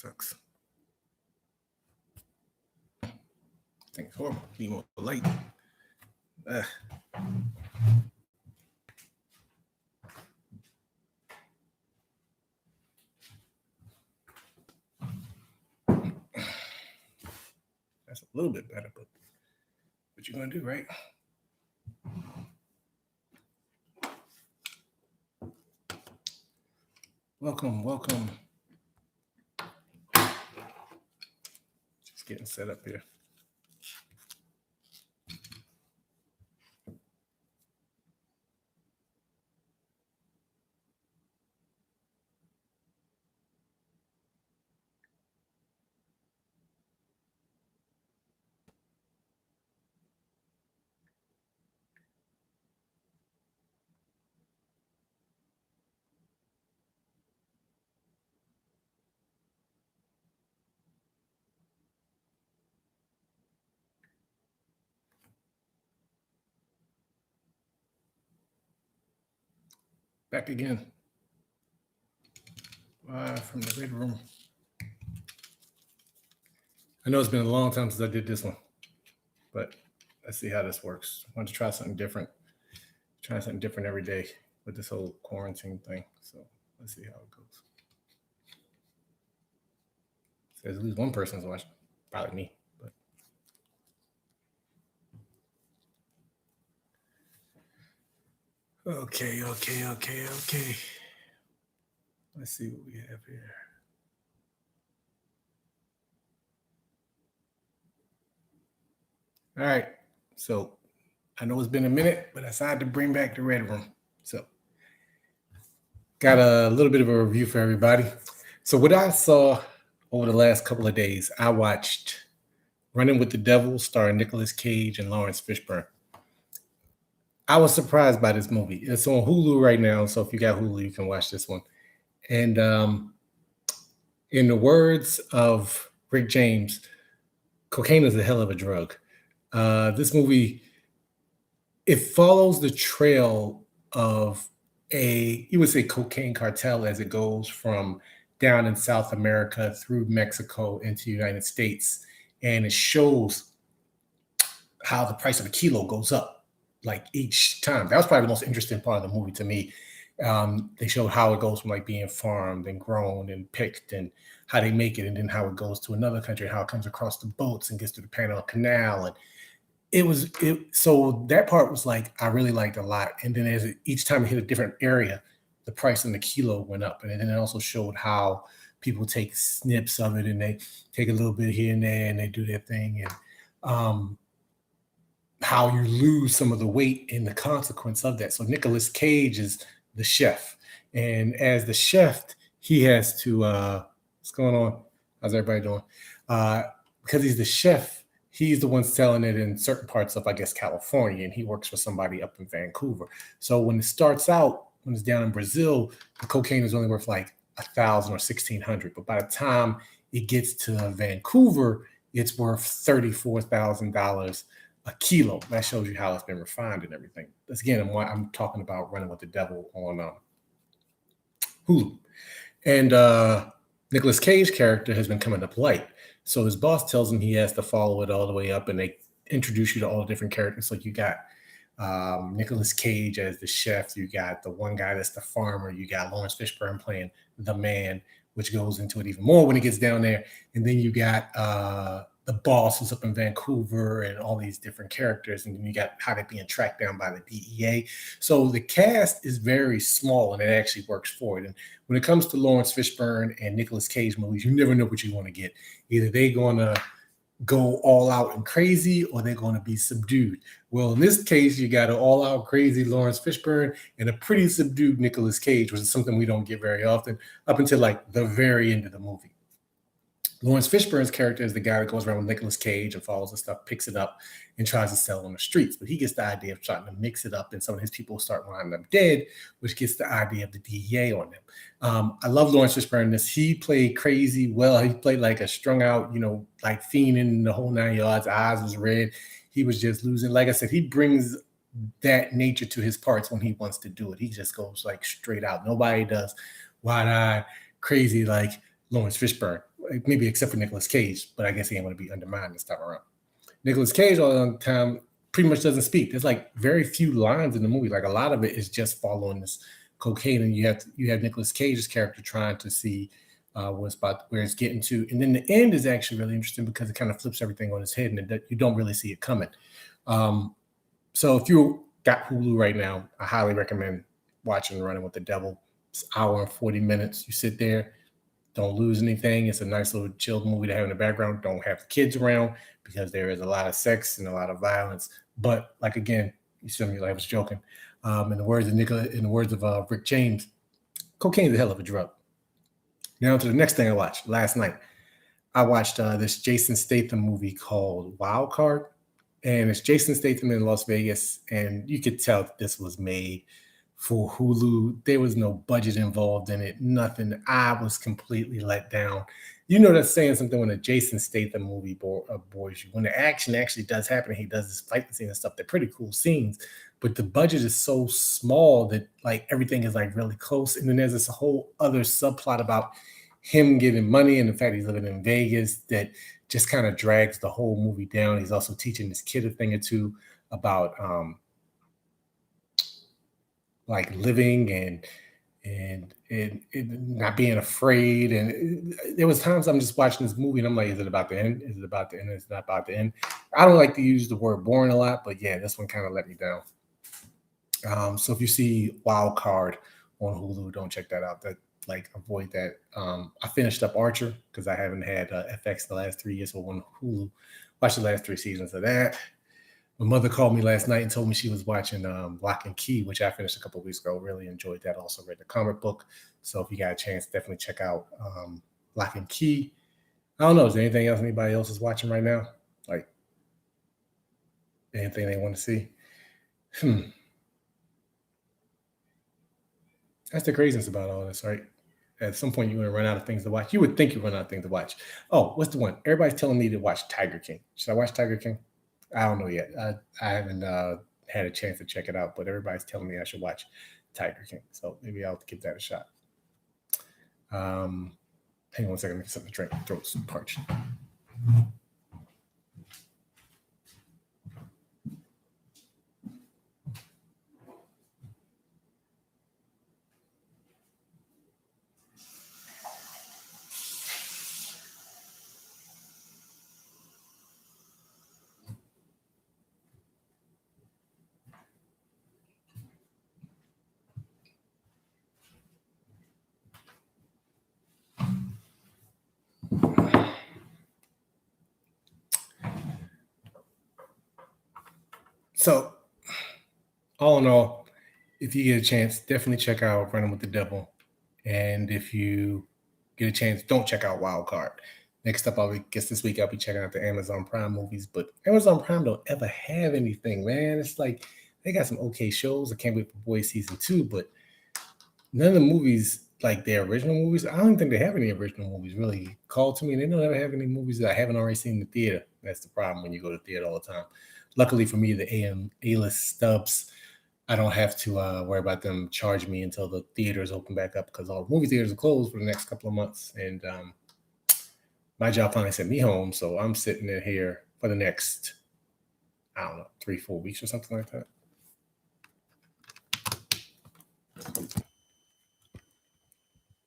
sucks. I think it's horrible. Need more light. That's a little bit better, but what you gonna do, right? Welcome. Just getting set up here. Back again. From the red room. I know it's been a long time since I did this one, but let's see how this works. I want to try something different. Try something different every day with this whole quarantine thing. So let's see how it goes. Says at least one person's watching, probably me. But okay. Let's see what we have here. All right, so I know it's been a minute, but I decided to bring back the red room. So got a little bit of a review for everybody. So what I saw over the last couple of days, I watched Running with the Devil, starring Nicolas Cage and Laurence Fishburne. I was surprised by this movie. It's on Hulu right now, so if you got Hulu, you can watch this one. And in the words of Rick James, cocaine is a hell of a drug. This movie, it follows the trail of you would say cocaine cartel as it goes from down in South America through Mexico into the United States. And it shows how the price of a kilo goes up, like each time. That was probably the most interesting part of the movie to me. They showed how it goes from like being farmed and grown and picked and how they make it, and then how it goes to another country, how it comes across the boats and gets to the Panama Canal. And so that part was like, I really liked a lot. And then each time it hit a different area, the price on the kilo went up. And then it also showed how people take snips of it and they take a little bit here and there and they do their thing. And how you lose some of the weight in the consequence of that. So Nicolas Cage is the chef. And as the chef, he has to, what's going on? How's everybody doing? Because he's the chef, he's the one selling it in certain parts of, I guess, California, and he works for somebody up in Vancouver. So when it starts out, when it's down in Brazil, the cocaine is only worth like $1,000 or $1,600. But by the time it gets to Vancouver, it's worth $34,000 a kilo. That shows you how it's been refined and everything. That's again why I'm talking about Running with the Devil on Hulu. And Nicolas Cage character has been coming up light. So his boss tells him he has to follow it all the way up, and they introduce you to all the different characters. Like you got Nicolas Cage as the chef, you got the one guy that's the farmer, you got Laurence Fishburne playing the man, which goes into it even more when it gets down there. And then you got the boss who's up in Vancouver and all these different characters. And then you got how they're being tracked down by the DEA. So the cast is very small, and it actually works for it. And when it comes to Laurence Fishburne and Nicolas Cage movies, you never know what you want to get. Either they're going to go all out and crazy, or they're going to be subdued. Well, in this case, you got an all out crazy Laurence Fishburne and a pretty subdued Nicolas Cage, which is something we don't get very often up until like the very end of the movie. Laurence Fishburne's character is the guy that goes around with Nicolas Cage and follows the stuff, picks it up, and tries to sell on the streets. But he gets the idea of trying to mix it up, and some of his people start winding up dead, which gets the idea of the DEA on them. I love Laurence Fishburne in this. He played crazy well. He played like a strung out, like fiending the whole 9 yards. Eyes was red. He was just losing. Like I said, he brings that nature to his parts when he wants to do it. He just goes like straight out. Nobody does wide-eyed, crazy like Laurence Fishburne. maybe except for Nicolas Cage, but I guess he ain't going to be undermined this time around. Nicolas Cage all the time pretty much doesn't speak. There's like very few lines in the movie. Like a lot of it is just following this cocaine, and you have Nicolas Cage's character trying to see where it's getting to, and then the end is actually really interesting because it kind of flips everything on its head, and you don't really see it coming. So if you got Hulu right now, I highly recommend watching Running with the Devil. It's an hour and 40 minutes. You sit there, don't lose anything. It's a nice little chilled movie to have in the background. Don't have the kids around because there is a lot of sex and a lot of violence. But like again, you see me like I was joking. In the words of Rick James, cocaine is a hell of a drug. Now to the next thing I watched last night. I watched this Jason Statham movie called Wild Card, and it's Jason Statham in Las Vegas, and you could tell that this was made for Hulu. There was no budget involved in it, nothing. I was completely let down. You know that's saying something when a Jason Statham movie bores you. When the action actually does happen, he does this fight scene and stuff. They're pretty cool scenes, but the budget is so small that like everything is like really close. And then there's this whole other subplot about him giving money and the fact he's living in Vegas that just kind of drags the whole movie down. He's also teaching this kid a thing or two about like living and not being afraid. And there was times I'm just watching this movie and I'm like, is it about to end? Is it about to end? It's not about to end. I don't like to use the word boring a lot, but yeah, this one kind of let me down. So if you see Wild Card on Hulu, don't check that out. That like avoid that. I finished up Archer because I haven't had FX the last 3 years, so on Hulu. Watched the last 3 seasons of that. My mother called me last night and told me she was watching Lock and Key, which I finished a couple of weeks ago. Really enjoyed that. Also read the comic book. So if you got a chance, definitely check out Lock and Key. I don't know. Is there anything else anybody else is watching right now? Like anything they want to see? That's the craziness about all this, right? At some point, you're going to run out of things to watch. You would think you run out of things to watch. Oh, what's the one? Everybody's telling me to watch Tiger King. Should I watch Tiger King? I don't know yet. I haven't had a chance to check it out, but everybody's telling me I should watch Tiger King. So maybe I'll give that a shot. Hang on 1 second. Let me get something to drink. Throat's parched. So, all in all, if you get a chance, definitely check out Running with the Devil. And if you get a chance, don't check out Wild Card. Next up, I guess this week I'll be checking out the Amazon Prime movies, but Amazon Prime don't ever have anything, man. It's like they got some okay shows. I can't wait for Boys Season 2, but none of the movies, like their original movies, I don't even think they have any original movies really called to me. And they don't ever have any movies that I haven't already seen in the theater. That's the problem when you go to the theater all the time. Luckily for me, the A-list stubs, I don't have to worry about them charging me until the theaters open back up because all the movie theaters are closed for the next couple of months. And my job finally sent me home. So I'm sitting in here for the next, I don't know, 3-4 weeks or something like that.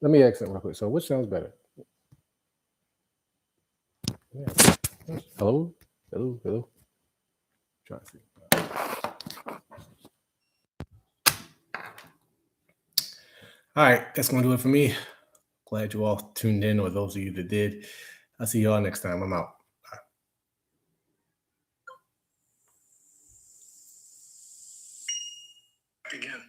Let me ask something real quick. So which sounds better? Yeah. Hello? Try to see. All right, that's going to do it for me. Glad you all tuned in, or those of you that did. I'll see you all next time. I'm out. Bye. Again.